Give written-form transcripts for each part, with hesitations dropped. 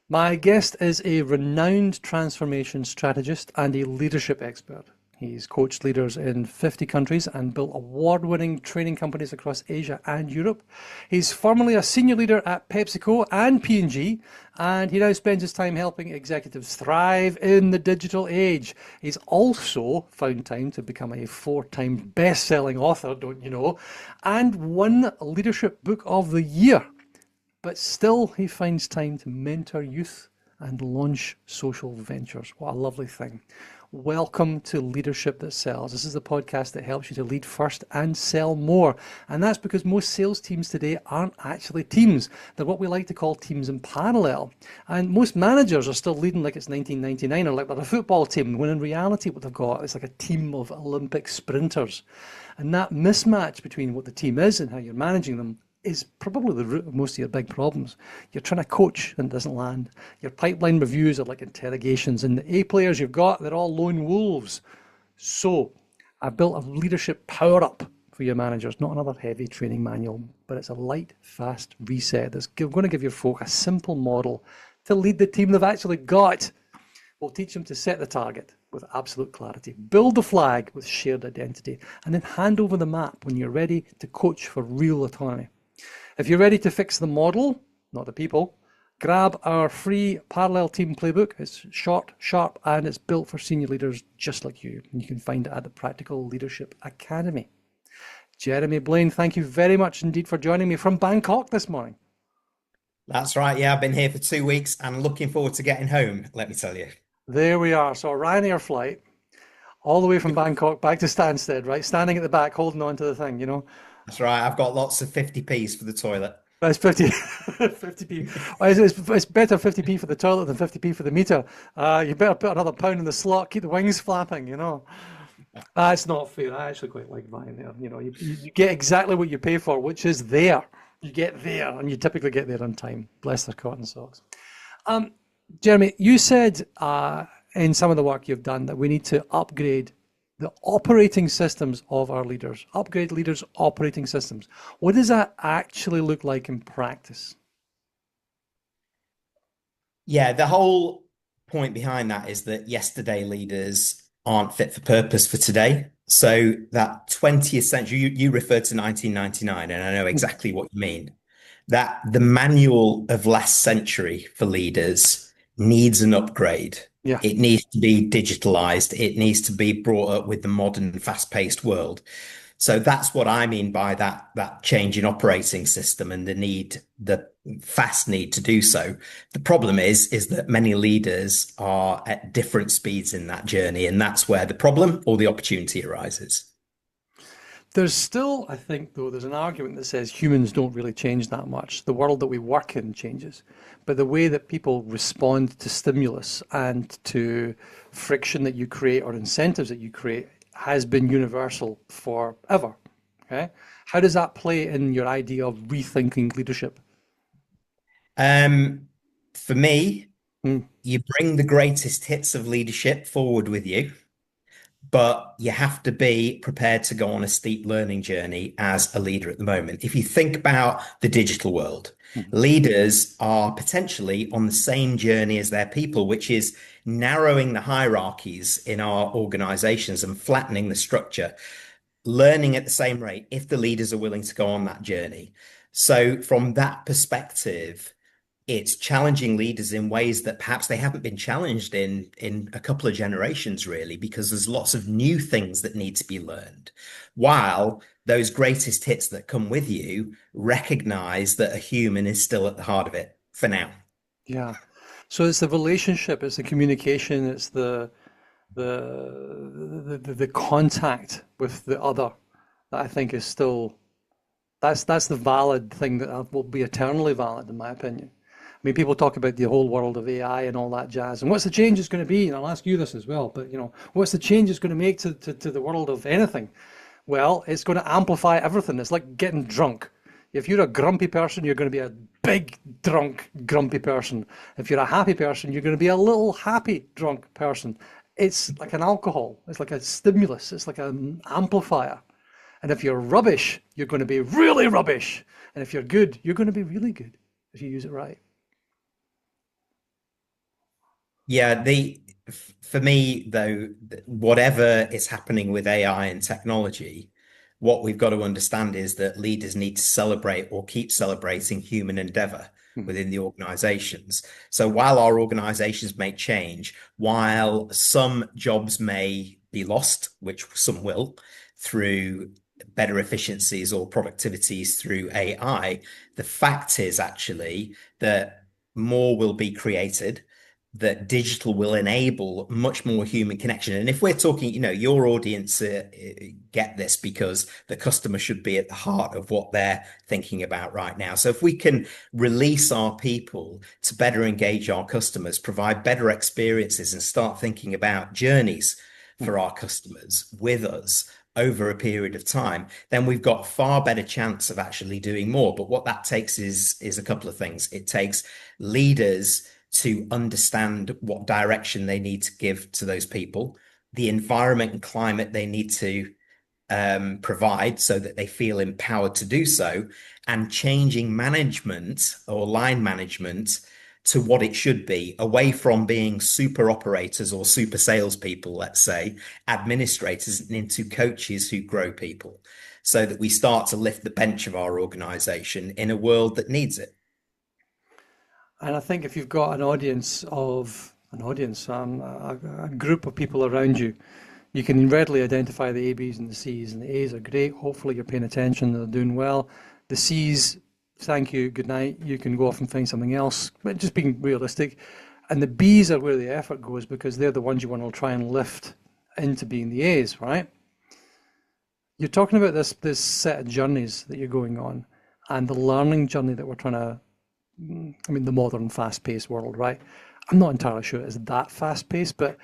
My guest is a renowned transformation strategist and a leadership expert. He's coached leaders in 50 countries and built award-winning training companies across Asia and Europe. He's formerly a senior leader at PepsiCo and P&G, and he now spends his time helping executives thrive in the digital age. He's also found time to become a 4-time best-selling author, don't you know, and won Leadership Book of the Year. But still, he finds time to mentor youth and launch social ventures. What a lovely thing. Welcome to Leadership That Sells. This is the podcast that helps you to lead first and sell more. And that's because most sales teams today aren't actually teams. They're what we like to call teams in parallel. And most managers are still leading like it's 1999 or like they're a football team, when in reality what they've got is like a team of Olympic sprinters. And that mismatch between what the team is and how you're managing them is probably the root of most of your big problems. You're trying to coach and it doesn't land. Your pipeline reviews are like interrogations, and the A players you've got, they're all lone wolves. So I built a leadership power up for your managers, not another heavy training manual, but it's a light, fast reset that's going to give your folk a simple model to lead the team they've actually got. We'll teach them to set the target with absolute clarity, build the flag with shared identity, and then hand over the map when you're ready to coach for real autonomy. If you're ready to fix the model, not the people, grab our free Parallel Team Playbook. It's short, sharp, and it's built for senior leaders just like you. And you can find it at the Practical Leadership Academy. Jeremy Blain, thank you very much indeed for joining me from Bangkok this morning. That's right. Yeah, I've been here for 2 weeks and looking forward to getting home, let me tell you. There we are. So a Ryanair flight all the way from Bangkok back to Stansted, right? Standing at the back, holding on to the thing, you know. That's right. I've got lots of 50p's for the toilet. It's 50p. Well, it's better 50p for the toilet than 50p for the meter. You better put another pound in the slot, keep the wings flapping, you know. That's not fair. I actually quite like Ryanair. You know, you get exactly what you pay for, which is there. You get there, and you typically get there on time. Bless their cotton socks. Jeremy, you said in some of the work you've done that we need to upgrade the operating systems of our leaders, upgrade leaders' operating systems. What does that actually look like in practice? Yeah, the whole point behind that is that yesterday leaders aren't fit for purpose for today. So that 20th century, you referred to 1999, and I know exactly what you mean. That the manual of last century for leaders needs an upgrade. Yeah. It needs to be digitalized. It needs to be brought up with the modern, fast-paced world. So that's what I mean by that change in operating system and the fast need to do so. The problem is that many leaders are at different speeds in that journey, and that's where the problem or the opportunity arises. There's still, I think, though, there's an argument that says humans don't really change that much. The world that we work in changes, but the way that people respond to stimulus and to friction that you create or incentives that you create has been universal forever. Okay, how does that play in your idea of rethinking leadership? For me, you bring the greatest hits of leadership forward with you, but you have to be prepared to go on a steep learning journey as a leader at the moment. If you think about the digital world, leaders are potentially on the same journey as their people, which is narrowing the hierarchies in our organizations and flattening the structure, learning at the same rate if the leaders are willing to go on that journey. So from that perspective, it's challenging leaders in ways that perhaps they haven't been challenged in a couple of generations, really, because there's lots of new things that need to be learned. While those greatest hits that come with you recognize that a human is still at the heart of it for now. Yeah. So it's the relationship, it's the communication, it's the contact with the other that I think is still, that's the valid thing that will be eternally valid, in my opinion. I mean, people talk about the whole world of AI and all that jazz, and what's the change is going to be, and I'll ask you this as well, but you know, what's the change is going to make to the world of anything? Well, it's going to amplify everything. It's like getting drunk. If you're a grumpy person, you're going to be a big, drunk, grumpy person. If you're a happy person, you're going to be a little happy, drunk person. It's like an alcohol. It's like a stimulus. It's like an amplifier. And if you're rubbish, you're going to be really rubbish. And if you're good, you're going to be really good if you use it right. Yeah, for me though, whatever is happening with AI and technology, what we've got to understand is that leaders need to celebrate or keep celebrating human endeavor Mhm. within the organizations. So while our organizations may change, while some jobs may be lost, which some will, through better efficiencies or productivities through AI, the fact is actually that more will be created, that digital will enable much more human connection. And if we're talking, your audience get this because the customer should be at the heart of what they're thinking about right now. So if we can release our people to better engage our customers, provide better experiences, and start thinking about journeys for our customers with us over a period of time, then we've got far better chance of actually doing more. But what that takes is a couple of things. It takes leaders to understand what direction they need to give to those people, the environment and climate they need to provide so that they feel empowered to do so, and changing management or line management to what it should be, away from being super operators or super salespeople, let's say, administrators, and into coaches who grow people, so that we start to lift the bench of our organization in a world that needs it. And I think if you've got a group of people around you, you can readily identify the A, Bs, and the Cs. And the A's are great. Hopefully, you're paying attention. They're doing well. The C's, thank you, good night. You can go off and find something else. But just being realistic. And the B's are where the effort goes because they're the ones you want to try and lift into being the A's, right? You're talking about this set of journeys that you're going on, and the learning journey that we're trying to. I mean, the modern fast-paced world, right? I'm not entirely sure it's that fast-paced, but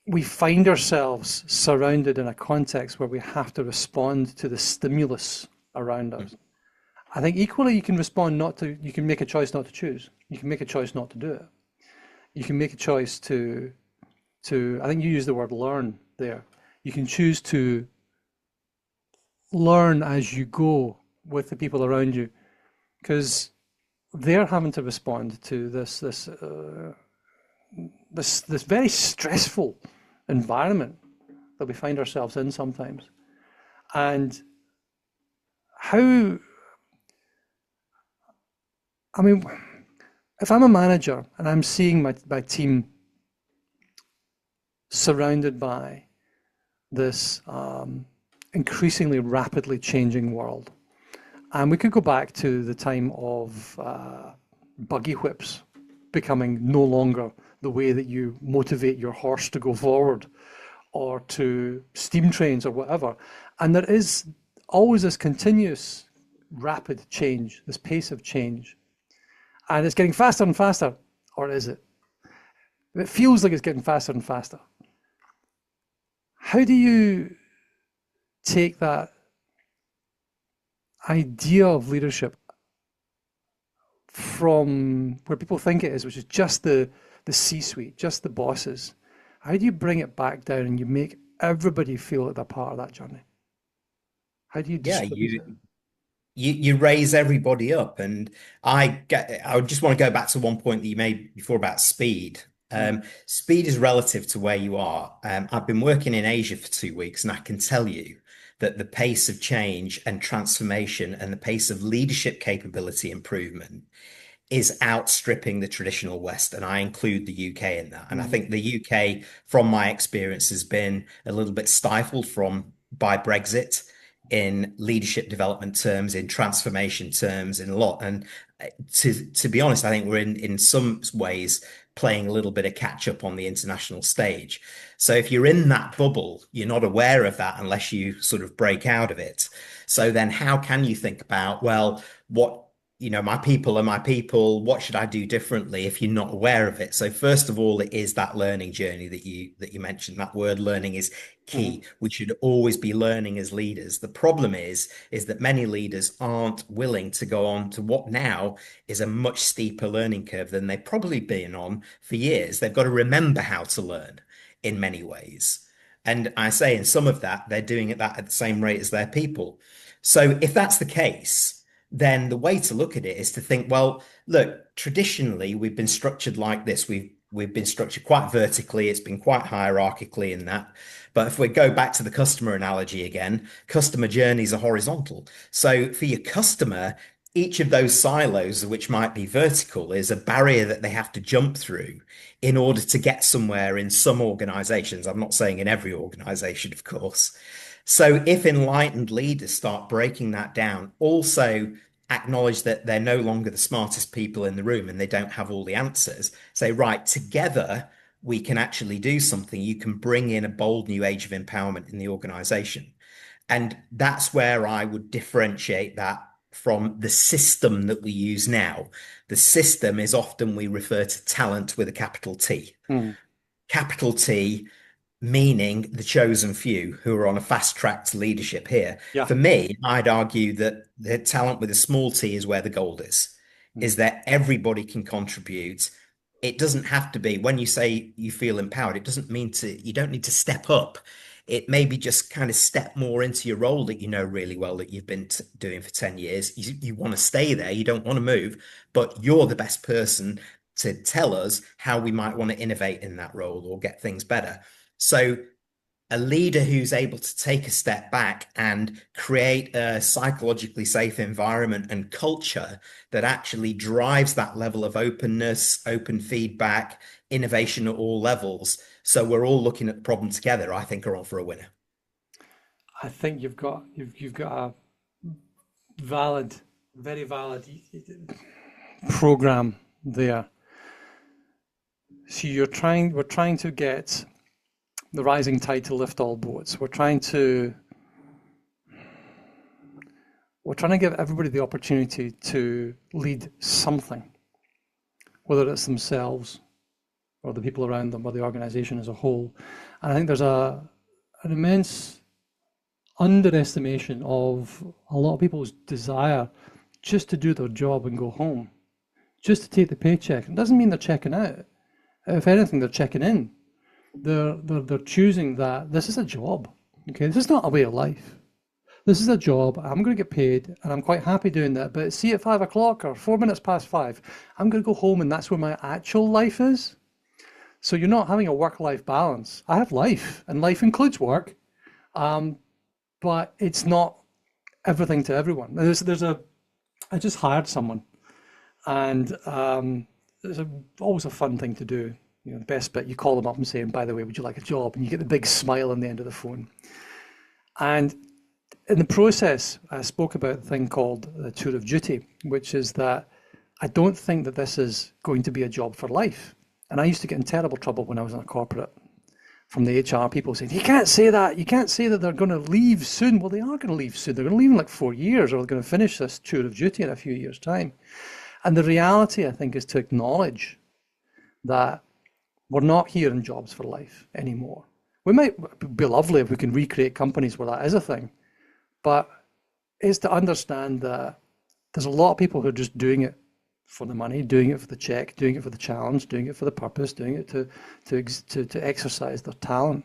we find ourselves surrounded in a context where we have to respond to the stimulus around us. I think equally you can you can make a choice not to choose. You can make a choice not to do it. You can make a choice I think you use the word learn there. You can choose to learn as you go with the people around you because they're having to respond to this very stressful environment that we find ourselves in sometimes. And how, I mean, if I'm a manager and I'm seeing my team surrounded by this increasingly rapidly changing world, and we could go back to the time of buggy whips becoming no longer the way that you motivate your horse to go forward, or to steam trains or whatever. And there is always this continuous rapid change, this pace of change. And it's getting faster and faster, or is it? It feels like it's getting faster and faster. How do you take that idea of leadership from where people think it is, which is just the C-suite, just the bosses? How do you bring it back down and you make everybody feel like they're part of that journey? How do you Yeah, distribute it? you raise everybody up. And I just want to go back to one point that you made before about speed. Mm, Speed is relative to where you are. I've been working in Asia for 2 weeks, and I can tell you that the pace of change and transformation and the pace of leadership capability improvement is outstripping the traditional West, and I include the UK in that. And I mm, think the UK, from my experience, has been a little bit stifled from by Brexit in leadership development terms, in transformation terms, in a lot. And to be honest, I think we're in some ways playing a little bit of catch up on the international stage. So if you're in that bubble, you're not aware of that unless you sort of break out of it. So then how can you think about, well, what my people are my people. What should I do differently if you're not aware of it? So first of all, it is that learning journey that you mentioned. That word learning is mhm. key. We should always be learning as leaders. The problem is that many leaders aren't willing to go on to what now is a much steeper learning curve than they've probably been on for years. They've got to remember how to learn in many ways. And I say in some of that, they're doing it that at the same rate as their people. So if that's the case, then the way to look at it is to think, well, look, traditionally we've been structured like this. We've been structured quite vertically. It's been quite hierarchically in that. But if we go back to the customer analogy again, customer journeys are horizontal. So for your customer, each of those silos, which might be vertical, is a barrier that they have to jump through in order to get somewhere in some organizations. I'm not saying in every organization, of course. So if enlightened leaders start breaking that down, also acknowledge that they're no longer the smartest people in the room and they don't have all the answers, say, right, together we can actually do something. You can bring in a bold new age of empowerment in the organization. And that's where I would differentiate that from the system that we use now. The system is often we refer to talent with a capital T. Hmm. Capital T meaning the chosen few who are on a fast track to leadership here. Yeah. For me, I'd argue that the talent with a small t is where the gold Hmm. is that everybody can contribute. It doesn't have to be when you say you feel empowered, it doesn't mean you don't need to step up. It maybe just kind of step more into your role that you know really well that you've been doing for 10 years. You want to stay there, you don't want to move, but you're the best person to tell us how we might want to innovate in that role or get things better. So a leader who's able to take a step back and create a psychologically safe environment and culture that actually drives that level of openness, open feedback, innovation at all levels. So we're all looking at the problem together, I think are on for a winner. I think you've got a valid, very valid program there. So we're trying to get the rising tide to lift all boats. We're trying to give everybody the opportunity to lead something, whether it's themselves or the people around them or the organization as a whole. And I think there's an immense underestimation of a lot of people's desire just to do their job and go home, just to take the paycheck. It doesn't mean they're checking out. If anything, they're checking in. They're choosing that this is a job. Okay, this is not a way of life. This is a job. I'm going to get paid, and I'm quite happy doing that. But see, at 5 o'clock or 4 minutes past five, I'm going to go home, and that's where my actual life is. So you're not having a work-life balance. I have life, and life includes work, but it's not everything to everyone. I just hired someone, and always a fun thing to do. You know, the best bit, you call them up and say, by the way, would you like a job? And you get the big smile on the end of the phone. And in the process, I spoke about a thing called the tour of duty, which is that I don't think that this is going to be a job for life. And I used to get in terrible trouble when I was in a corporate from the HR people saying, you can't say that. You can't say that they're going to leave soon. Well, they are going to leave soon. They're going to leave in like 4 years, or they're going to finish this tour of duty in a few years' time. And the reality, I think, is to acknowledge that we're not here in jobs for life anymore. We might be lovely if we can recreate companies where that is a thing, but it's to understand that there's a lot of people who are just doing it for the money, doing it for the check, doing it for the challenge, doing it for the purpose, doing it to exercise their talent.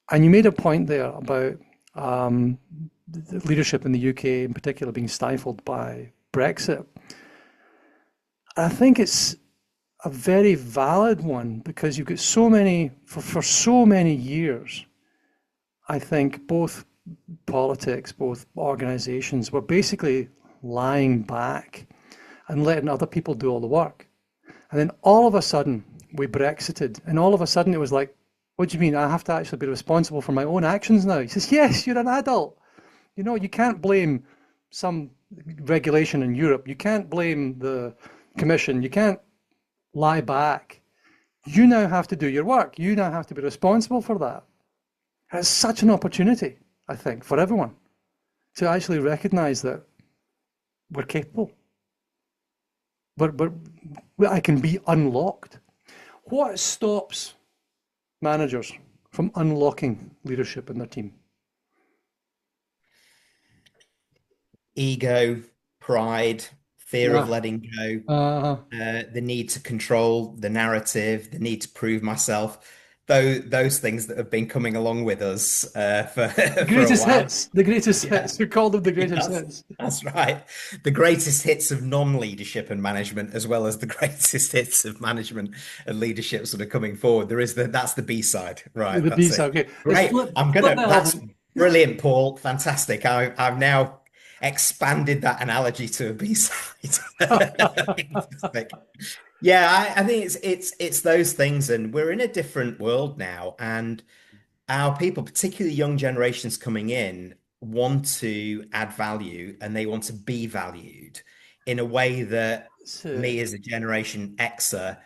And you made a point there about the leadership in the UK in particular being stifled by Brexit. I think it's a very valid one because you've got so many, for so many years, I think both politics, both organizations were basically lying back and letting other people do all the work. And then all of a sudden we Brexited, and all of a sudden it was like, what do you mean? I have to actually be responsible for my own actions now? He says, yes, you're an adult. You know, you can't blame some regulation in Europe. You can't blame the commission. You can't lie back. You now have to do your work. You now have to be responsible for that. And it's such an opportunity, I think, for everyone to actually recognize that we're capable. I can be unlocked. What stops managers from unlocking leadership in their team? Ego, pride, fear of Yeah. letting go, Uh, the need to control the narrative, the need to prove myself. those things that have been coming along with us for for a Greatest while. hits, the greatest Yeah, hits. We called them the yeah, greatest hits. that's right. The greatest hits of non-leadership and management, as well as the greatest hits of management and leadership sort of coming forward. That's the B side, right? The B That's side. it. Okay, let's Great. flip that That's over. brilliant, Paul. Fantastic. I've now expanded that analogy to a B side. Fantastic. Yeah, I think it's those things, and we're in a different world now, and our people, particularly young generations coming in, want to add value and they want to be valued in a way that So, me as a Generation Xer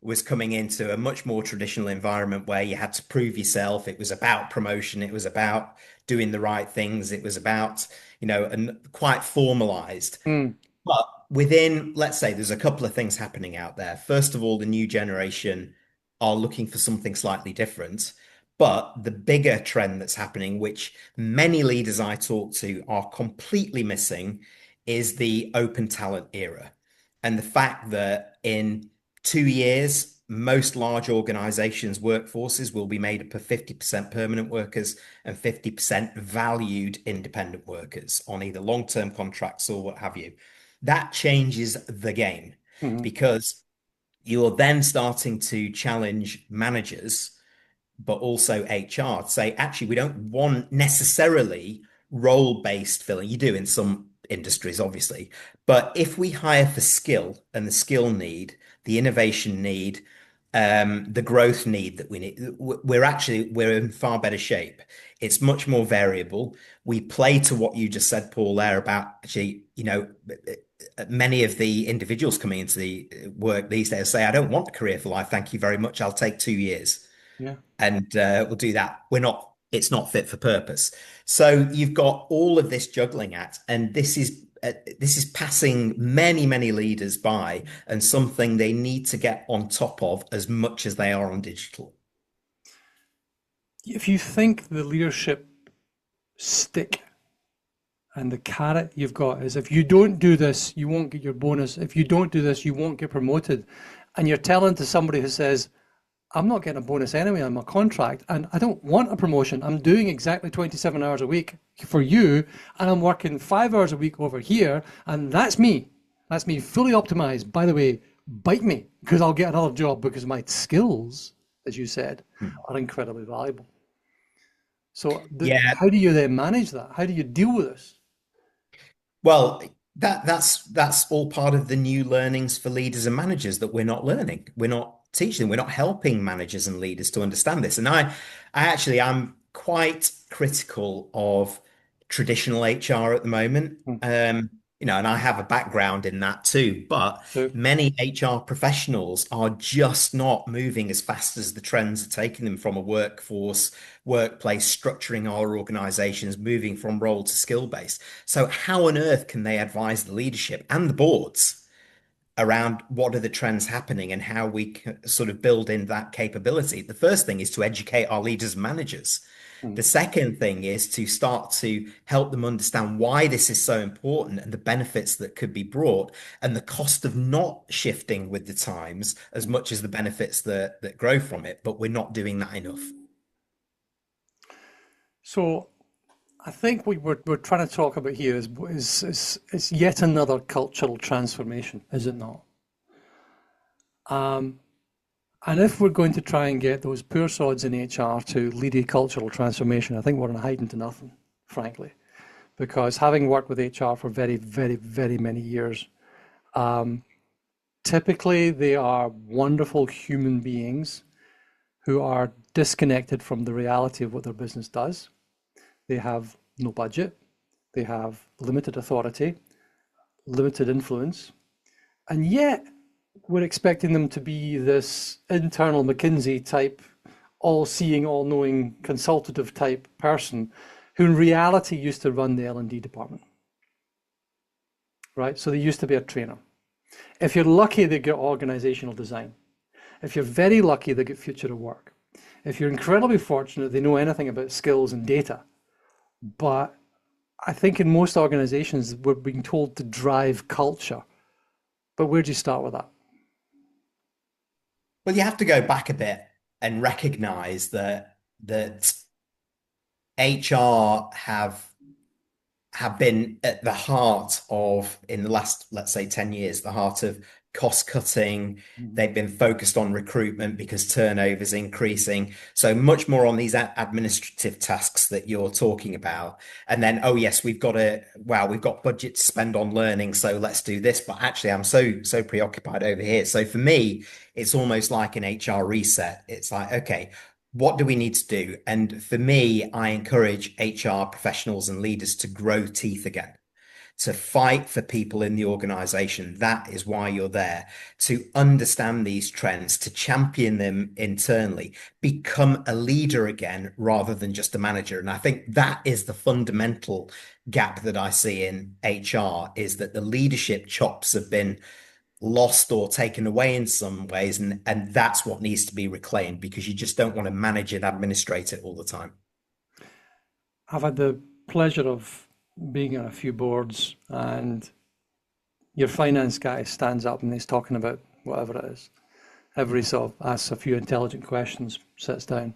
was coming into a much more traditional environment where you had to prove yourself. It was about promotion, it was about doing the right things, it was about, and quite formalized. mm, But within, let's say, there's a couple of things happening out there. First of all, the new generation are looking for something slightly different. But the bigger trend that's happening, which many leaders I talk to are completely missing, is the open talent era. And the fact that in 2 years, most large organizations' workforces will be made up of 50% permanent workers and 50% valued independent workers on either long-term contracts or what have you. That changes the game mhm. because you're then starting to challenge managers, but also HR to say, actually, we don't want necessarily role-based filling. You do in some industries, obviously, but if we hire for skill and the skill need, the innovation need, the growth need that we need, we're in far better shape. It's much more variable. We play to what you just said, Paul, there about actually, many of the individuals coming into the work these days say, I don't want a career for life. Thank you very much. I'll take 2 years Yeah. and we'll do that. It's not fit for purpose. So you've got all of this juggling act, and this is passing many, many leaders by, and something they need to get on top of as much as they are on digital. If you think the leadership stick and the carrot you've got is if you don't do this, you won't get your bonus. If you don't do this, you won't get promoted. And you're telling to somebody who says, I'm not getting a bonus anyway on my contract, and I don't want a promotion. I'm doing exactly 27 hours a week for you, and I'm working 5 hours a week over here, and that's me. That's me fully optimized. By the way, bite me because I'll get another job because my skills, as you said, are incredibly valuable. So Yeah, how do you then manage that? How do you deal with this? well, that's all part of the new learnings for leaders and managers that we're not learning. We're not teaching them. We're not helping managers and leaders to understand this. And I'm quite critical of traditional HR at the moment. Hmm. And I have a background in that too, but So, many HR professionals are just not moving as fast as the trends are taking them from a workplace, structuring our organizations, moving from role to skill based. So, how on earth can they advise the leadership and the boards around what are the trends happening and how we can sort of build in that capability? The first thing is to educate our leaders and managers. hmm. The second thing is to start to help them understand why this is so important and the benefits that could be brought and the cost of not shifting with the times as much as the benefits that grow from it. But we're not doing that enough. So I think what we're trying to talk about here is yet another cultural transformation, is it not? And if we're going to try and get those poor sods in HR to lead a cultural transformation, I think we're hiding to nothing, frankly, because having worked with HR for very, very, very many years, typically they are wonderful human beings who are disconnected from the reality of what their business does. They have no budget, they have limited authority, limited influence, and yet we're expecting them to be this internal McKinsey type, all-seeing, all-knowing, consultative type person who in reality used to run the L&D department, right? So they used to be a trainer. If you're lucky, they get organizational design. If you're very lucky, they get future of work. If you're incredibly fortunate, they know anything about skills and data. But I think in most organizations, we're being told to drive culture. But where do you start with that? Well, you have to go back a bit and recognize that HR have been at the heart of, in the last, let's say, 10 years, the heart of cost cutting. They've been focused on recruitment because turnover is increasing. So much more on these administrative tasks that you're talking about. And then, oh yes, we've got budget to spend on learning, so let's do this. But actually, I'm so preoccupied over here. So for me, it's almost like an HR reset. It's like, okay, what do we need to do? And for me, I encourage HR professionals and leaders to grow teeth again, to fight for people in the organization. That is why you're there, to understand these trends, to champion them internally, become a leader again rather than just a manager. And I think that is the fundamental gap that I see in HR, is that the leadership chops have been lost or taken away in some ways, and that's what needs to be reclaimed, because you just don't want to manage and administrate it all the time. I've had the pleasure of being on a few boards, and your finance guy stands up and he's talking about whatever it is. Everybody sort of asks a few intelligent questions, sits down.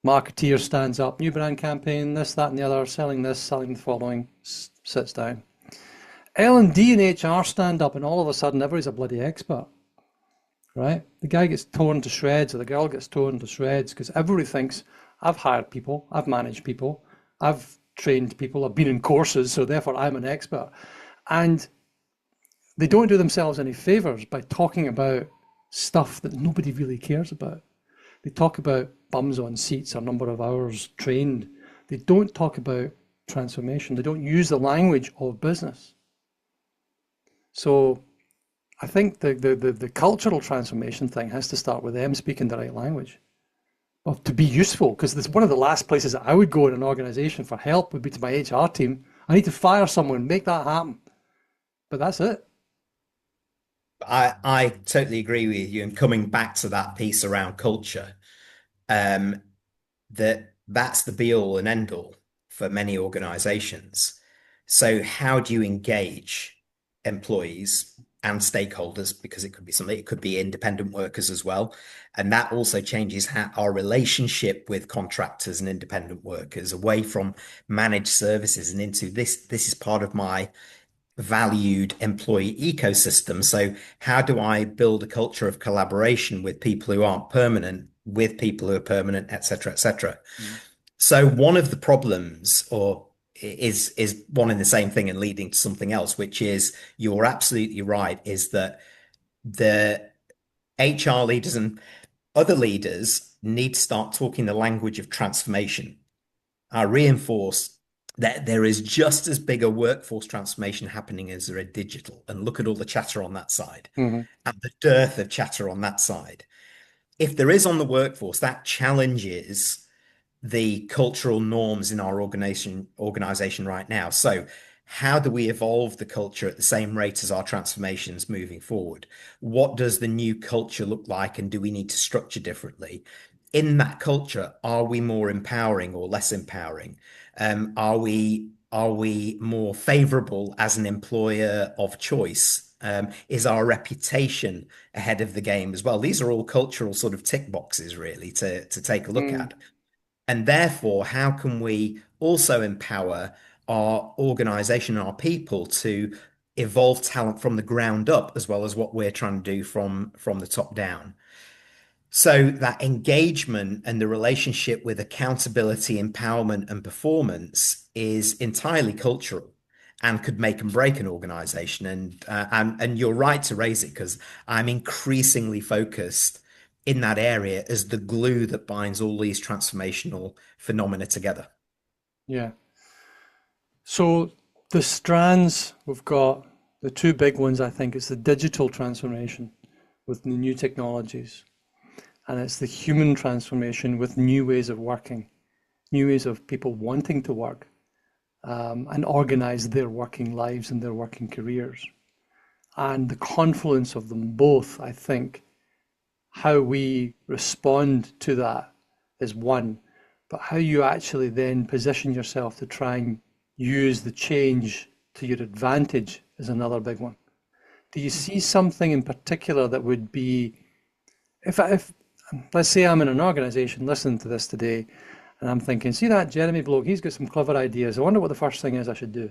Marketeer stands up, new brand campaign, this, that, and the other, selling this, selling the following, sits down. L&D and HR stand up, and all of a sudden everybody's a bloody expert, right? The guy gets torn to shreds, or the girl gets torn to shreds, because everybody thinks, I've hired people, I've managed people, I've trained people, I've been in courses, so therefore I'm an expert. And they don't do themselves any favors by talking about stuff that nobody really cares about. They talk about bums on seats or number of hours trained. They don't talk about transformation. They don't use the language of business. So I think the cultural transformation thing has to start with them speaking the right language. Well, to be useful, because it's one of the last places that I would go in an organization for help would be to my HR team. I need to fire someone, make that happen. But that's it. I totally agree with you. And coming back to that piece around culture, that's the be all and end all for many organizations. So how do you engage employees and stakeholders? Because it could be something, it could be independent workers as well. And that also changes our relationship with contractors and independent workers, away from managed services and into this is part of my valued employee ecosystem. So how do I build a culture of collaboration with people who aren't permanent, with people who are permanent, et cetera, et cetera. Mm-hmm. So one of the problems, or is one and the same thing and leading to something else, which is, you're absolutely right, is that the HR leaders and other leaders need to start talking the language of transformation. I reinforce that there is just as big a workforce transformation happening as there are digital. And look at all the chatter on that side, mm-hmm. and the dearth of chatter on that side. If there is on the workforce, that challenges the cultural norms in our organization right now. So how do we evolve the culture at the same rate as our transformations moving forward? What does the new culture look like, and do we need to structure differently? In that culture, are we more empowering or less empowering? Are we more favorable as an employer of choice? Is our reputation ahead of the game as well? These are all cultural sort of tick boxes, really, to take a look at. And therefore, how can we also empower our organization and our people to evolve talent from the ground up, as well as what we're trying to do from the top down? So that engagement and the relationship with accountability, empowerment, and performance is entirely cultural, and could make and break an organization. And you're right to raise it, because I'm increasingly focused in that area as the glue that binds all these transformational phenomena together. Yeah. So the strands, we've got the two big ones, I think. It's the digital transformation with the new technologies, and it's the human transformation with new ways of working, new ways of people wanting to work, and organize their working lives and their working careers. And the confluence of them both, I think, how we respond to that is one, but how you actually then position yourself to try and use the change to your advantage is another big one. Do you see something in particular that would be, if let's say I'm in an organization listening to this today, and I'm thinking, see that Jeremy bloke, he's got some clever ideas. I wonder what the first thing is I should do.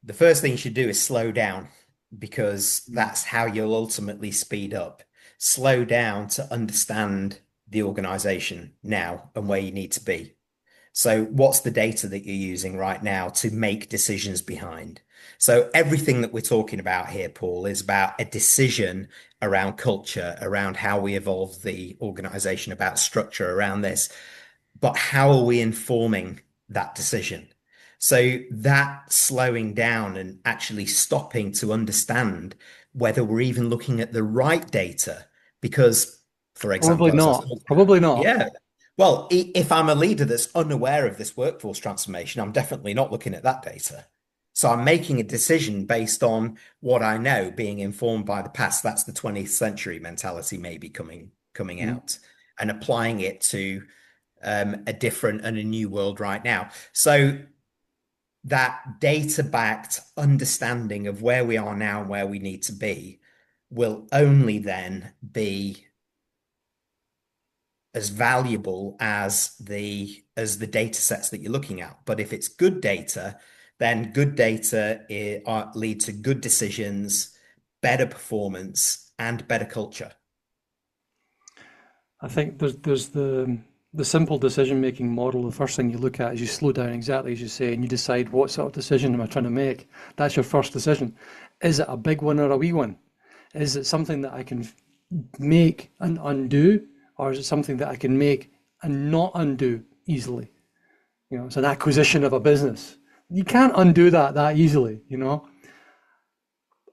The first thing you should do is slow down because Mm. that's how you'll ultimately speed up. Slow down to understand the organization now and where you need to be. So, what's the data that you're using right now to make decisions behind? So, everything that we're talking about here, Paul, is about a decision around culture, around how we evolve the organization, about structure around this. But how are we informing that decision? So, that slowing down and actually stopping to understand whether we're even looking at the right data, because, for Probably example, as I not. said, Probably not. yeah. Well, if I'm a leader that's unaware of this workforce transformation, I'm definitely not looking at that data. So I'm making a decision based on what I know, being informed by the past. That's the 20th century mentality maybe coming Mm. out and applying it to a different and a new world right now. So that data-backed understanding of where we are now and where we need to be will only then be as valuable as the data sets that you're looking at. But if it's good data, then good data lead to good decisions, better performance, and better culture. I think there's the simple decision making model. The first thing you look at is you slow down exactly as you say, and you decide what sort of decision am I trying to make. That's your first decision. Is it a big one or a wee one? Is it something that I can make and undo, or is it something that I can make and not undo easily? You know, it's an acquisition of a business. You can't undo that easily, you know.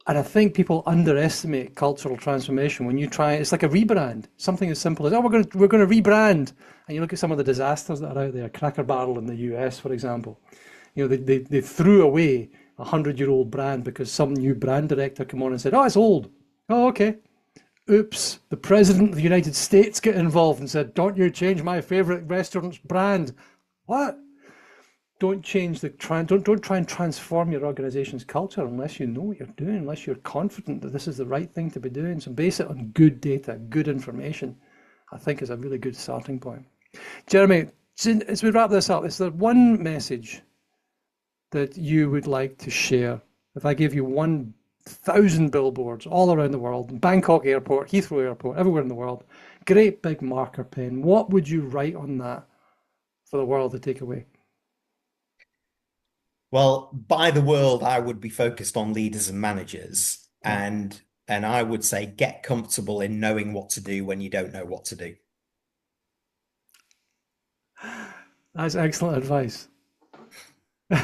And I think people underestimate cultural transformation when you try. It's like a rebrand. Something as simple as, oh, we're going to rebrand, and you look at some of the disasters that are out there. Cracker Barrel in the U.S., for example. You know, they threw away a 100-year-old brand because some new brand director came on and said, oh, it's old. Oh, okay. Oops. The president of the United States get involved and said, don't you change my favorite restaurant's brand. What? Don't change the don't try and transform your organization's culture unless you know what you're doing, unless you're confident that this is the right thing to be doing. So base it on good data, good information. I think is a really good starting point. Jeremy, as we wrap this up, is there one message that you would like to share? If I gave you 1,000 billboards all around the world, Bangkok Airport, Heathrow Airport, everywhere in the world, great big marker pen, what would you write on that for the world to take away? Well, by the world, I would be focused on leaders and managers, Yeah. and I would say get comfortable in knowing what to do when you don't know what to do. That's excellent advice. You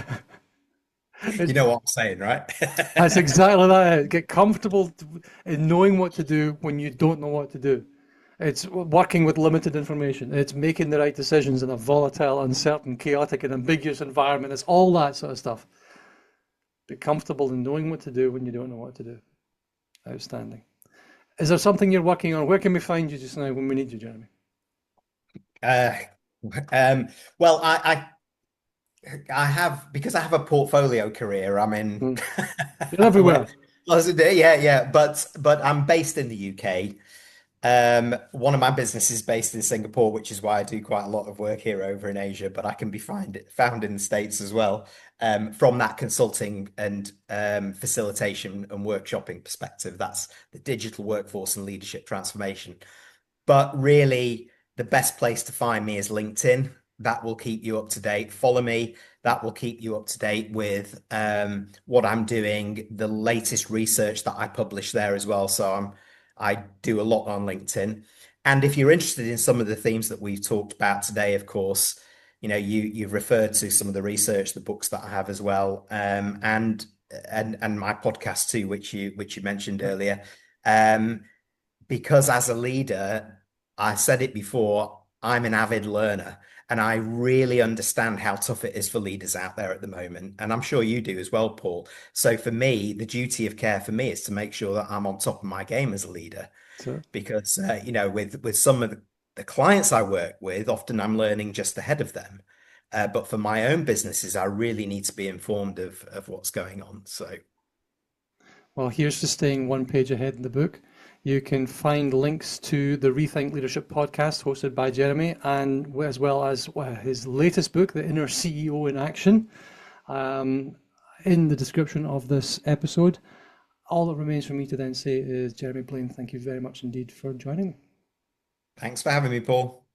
It, know what I'm saying, right? that's exactly that. Get comfortable in knowing what to do when you don't know what to do. It's working with limited information. It's making the right decisions in a volatile, uncertain, chaotic, and ambiguous environment. It's all that sort of stuff. Be comfortable in knowing what to do when you don't know what to do. Outstanding. Is there something you're working on? Where can we find you just now when we need you, Jeremy? Uh, um, well, I have because I have a portfolio career. I'm in. Hmm. You're everywhere. Yeah. But I'm based in the UK. One of my businesses is based in Singapore, which is why I do quite a lot of work here over in Asia. But I can be found in the States as well. From that consulting and facilitation and workshopping perspective, that's the digital workforce and leadership transformation. But really, the best place to find me is LinkedIn. That will keep you up to date. Follow me. That will keep you up to date with what I'm doing, the latest research that I publish there as well. I do a lot on LinkedIn. And if you're interested in some of the themes that we've talked about today, of course, you've referred to some of the research, the books that I have as well, and my podcast too, which you mentioned earlier. Um, because as a leader, I said it before, I'm an avid learner and I really understand how tough it is for leaders out there at the moment. And I'm sure you do as well, Paul. So for me, the duty of care for me is to make sure that I'm on top of my game as a leader So, because, with some of the clients I work with, often I'm learning just ahead of them. But for my own businesses, I really need to be informed of what's going on. So well, here's to staying one page ahead in the book. You can find links to the Rethink Leadership podcast hosted by Jeremy, and as well as his latest book, The Inner CEO in Action, in the description of this episode. All that remains for me to then say is, Jeremy Blain, thank you very much indeed for joining me. Thanks for having me, Paul.